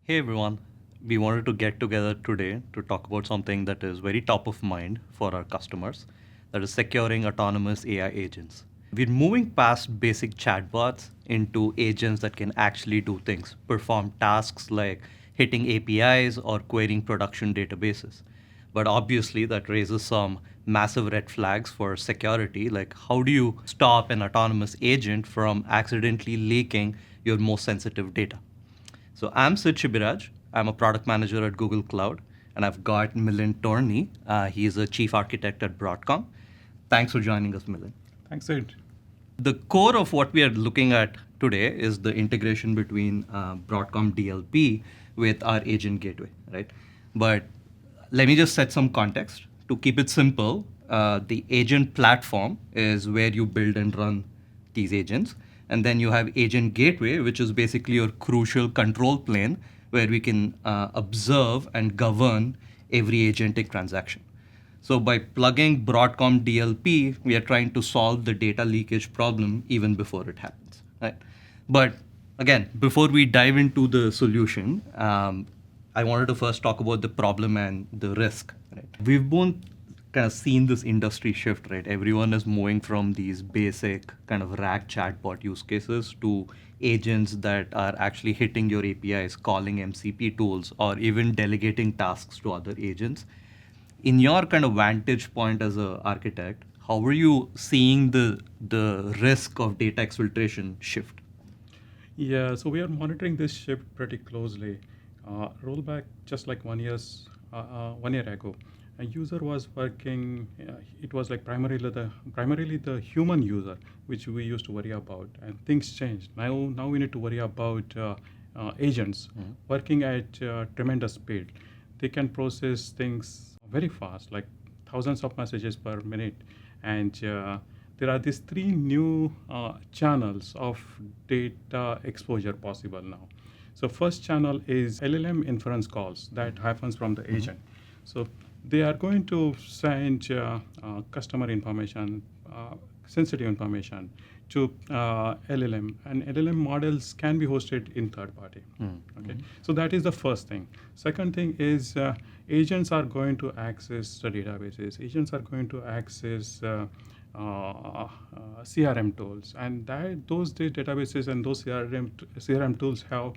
Hey everyone, we wanted to get together today to talk about something that is very top of mind for our customers, that is securing autonomous AI agents. We're moving past basic chatbots into agents that can actually do things, perform tasks like hitting APIs or querying production databases. But obviously, that raises some massive red flags for security. Like, how do you stop an autonomous agent from accidentally leaking your most sensitive data? So I'm Sid Shibiraj. I'm a product manager at Google Cloud, and I've got Milind Torney. He's a chief architect at Broadcom. Thanks for joining us, Milind. Thanks, Sid. The core of what we are looking at today is the integration between Broadcom DLP with our agent gateway, right? But let me just set some context. To keep it simple, the agent platform is where you build and run these agents. And then you have agent gateway, which is basically your crucial control plane where we can observe and govern every agentic transaction. So by plugging Broadcom DLP, we are trying to solve the data leakage problem even before it happens, right? But again, before we dive into the solution, I wanted to first talk about the problem and the risk, right? We've both kind of seen this industry shift, right? Everyone is moving from these basic kind of RAG chatbot use cases to agents that are actually hitting your APIs, calling MCP tools, or even delegating tasks to other agents. In your kind of vantage point as an architect, how are you seeing the risk of data exfiltration shift? Yeah, so we are monitoring this shift pretty closely. Roll back just like 1 year ago, a user was working. It was like primarily the human user, which we used to worry about, and things changed. Now we need to worry about agents working at tremendous speed. They can process things very fast, like thousands of messages per minute, and there are these three new channels of data exposure possible now. So first channel is LLM inference calls that happens from the agent. So they are going to send customer information, sensitive information to LLM, and LLM models can be hosted in third party. Okay, so that is the first thing. Second thing is agents are going to access the databases. Agents are going to access CRM tools, and those databases and those CRM tools have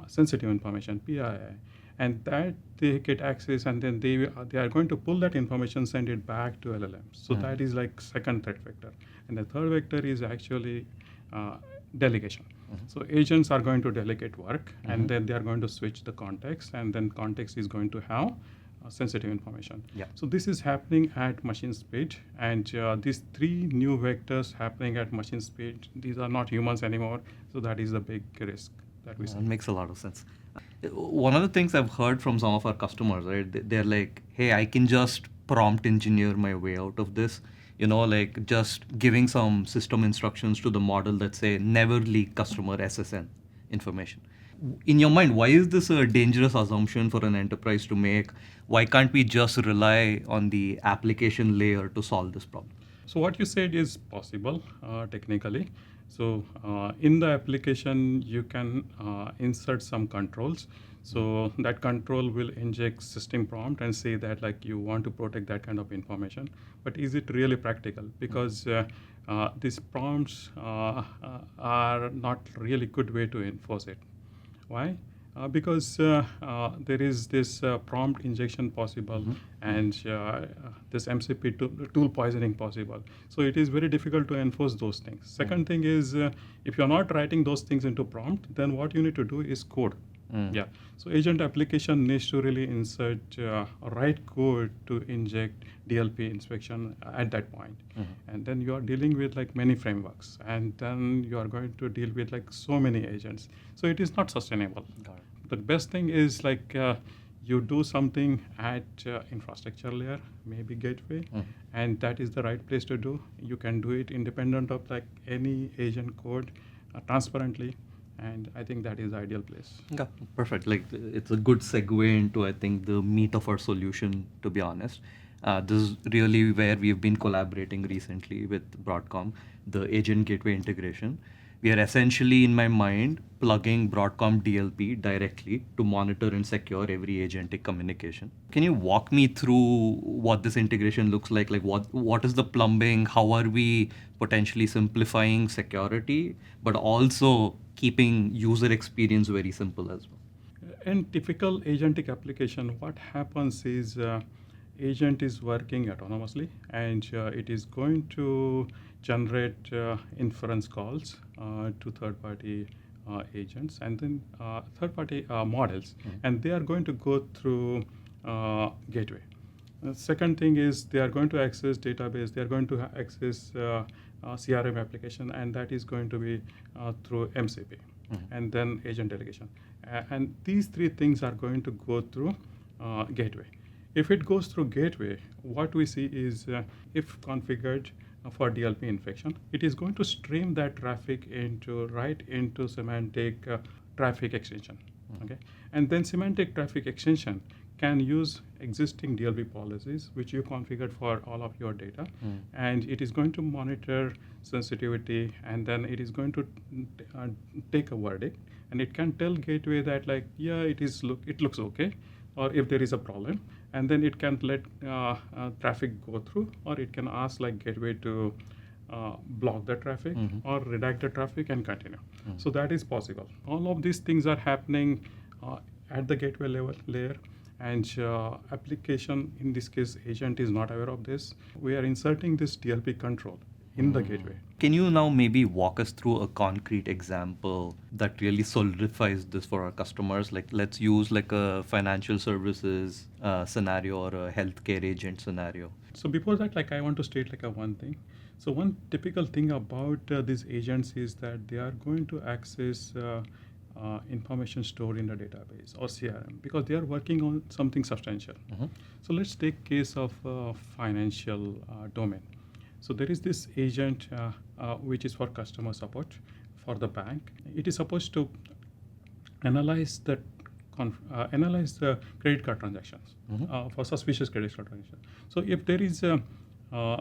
sensitive information, PII, and that they get access, and then they are going to pull that information, send it back to LLMs. So that is like second threat vector, and the third vector is actually delegation. So agents are going to delegate work, and then they are going to switch the context, and then context is going to have sensitive information. Yeah. So this is happening at machine speed, and these three new vectors happening at machine speed, these are not humans anymore. So that is the big risk that we see. That makes a lot of sense. One of the things I've heard from some of our customers, right? They're like, "Hey, I can just prompt engineer my way out of this." Like just giving some system instructions to the model that say never leak customer SSN information. In your mind, why is this a dangerous assumption for an enterprise to make? Why can't we just rely on the application layer to solve this problem? So what you said is possible technically. So in the application, you can insert some controls. So that control will inject system prompt and say that like you want to protect that kind of information. But is it really practical? Because these prompts are not really good way to enforce it. Why? Because there is this prompt injection possible, and this MCP tool poisoning possible. So it is very difficult to enforce those things. Second thing is, if you're not writing those things into prompt, then what you need to do is code. Yeah. So agent application needs to really insert write code to inject DLP inspection at that point. And then you are dealing with like many frameworks, and then you are going to deal with like so many agents. So it is not sustainable. Got it. The best thing is like you do something at infrastructure layer, maybe gateway, and that is the right place to do. You can do it independent of like any agent code transparently. And I think that is the ideal place. Yeah, perfect. Like it's a good segue into, I think, the meat of our solution, to be honest. This is really where we've been collaborating recently with Broadcom, the agent gateway integration. We are essentially, in my mind, plugging Broadcom DLP directly to monitor and secure every agentic communication. Can you walk me through what this integration looks like? Like what is the plumbing? How are we potentially simplifying security, but also keeping user experience very simple as well? In typical agentic application, what happens is agent is working autonomously, and it is going to generate inference calls to third-party agents, and then third-party models, and they are going to go through gateway. Second thing is they are going to access database, they are going to access CRM application, and that is going to be through MCP, and then agent delegation. And these three things are going to go through gateway. If it goes through gateway, what we see is if configured for DLP infection, it is going to stream that traffic right into Symantec traffic extension. Okay, and then Symantec traffic extension can use existing DLP policies which you configured for all of your data, and it is going to monitor sensitivity, and then it is going to take a verdict, and it can tell gateway that like, yeah, it looks okay, or if there is a problem, and then it can let traffic go through, or it can ask like gateway to block the traffic or redact the traffic and continue. So that is possible. All of these things are happening at the gateway level layer, and application, in this case agent, is not aware of this. We are inserting this DLP control in the gateway. Can you now maybe walk us through a concrete example that really solidifies this for our customers? Like, let's use like a financial services scenario or a healthcare agent scenario. So before that, like I want to state like one thing. So one typical thing about these agents is that they are going to access information stored in the database or CRM because they are working on something substantial. So let's take case of financial domain. So there is this agent which is for customer support for the bank. It is supposed to analyze the credit card transactions for suspicious credit card transactions. So if there is a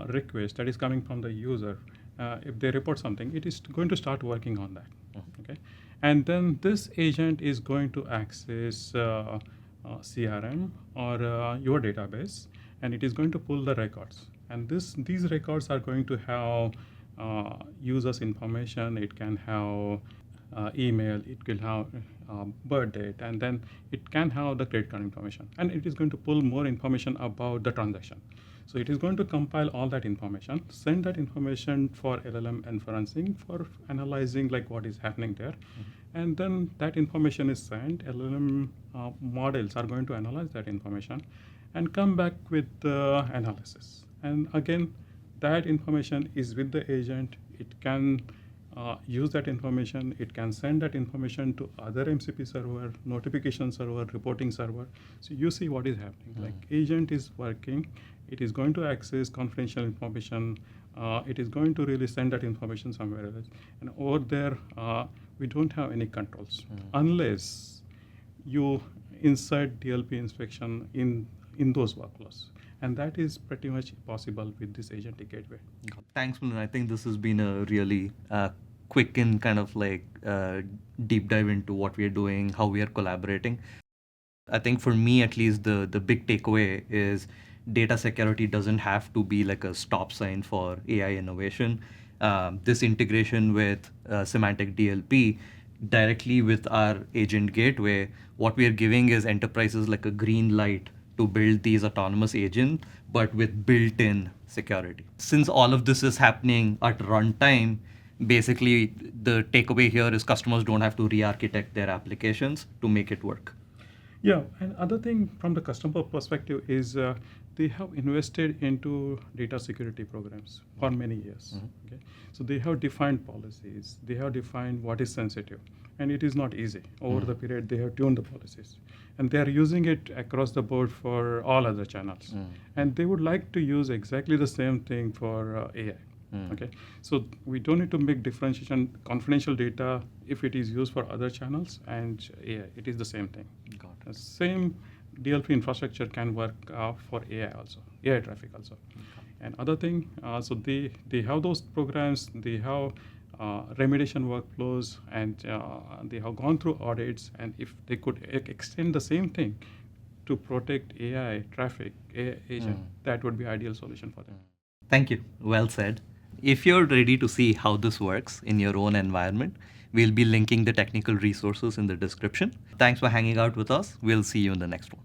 request that is coming from the user, if they report something, it is going to start working on that. Okay, and then this agent is going to access CRM or your database, and it is going to pull the records. And these records are going to have users' information. It can have email, it will have birth date, and then it can have the credit card information. And it is going to pull more information about the transaction. So it is going to compile all that information, send that information for LLM inferencing for analyzing like what is happening there. And then that information is sent. LLM models are going to analyze that information and come back with the analysis. And again, that information is with the agent. It can use that information. It can send that information to other MCP server, notification server, reporting server. So you see what is happening. Like agent is working. It is going to access confidential information. It is going to really send that information somewhere else. And over there, we don't have any controls unless you insert DLP inspection in those workflows. And that is pretty much possible with this agentic gateway. Thanks, Milind. I think this has been a really quick and kind of like deep dive into what we are doing, how we are collaborating. I think for me, at least, the big takeaway is data security doesn't have to be like a stop sign for AI innovation. This integration with Symantec DLP directly with our agent gateway, what we are giving is enterprises like a green light to build these autonomous agents, but with built-in security. Since all of this is happening at runtime, basically the takeaway here is customers don't have to re-architect their applications to make it work. Yeah, and other thing from the customer perspective is they have invested into data security programs for many years. Okay, so they have defined policies. They have defined what is sensitive, and it is not easy. Over the period, they have tuned the policies, and they are using it across the board for all other channels. And they would like to use exactly the same thing for AI. Okay, so we don't need to make differentiation. Confidential data, if it is used for other channels, and AI, it is the same thing. Got it. The same DLP infrastructure can work for AI also, AI traffic also. And other thing, so they have those programs. They have remediation workflows, and they have gone through audits. And if they could extend the same thing to protect AI traffic, AI agent, that would be ideal solution for them. Thank you. Well said. If you're ready to see how this works in your own environment, we'll be linking the technical resources in the description. Thanks for hanging out with us. We'll see you in the next one.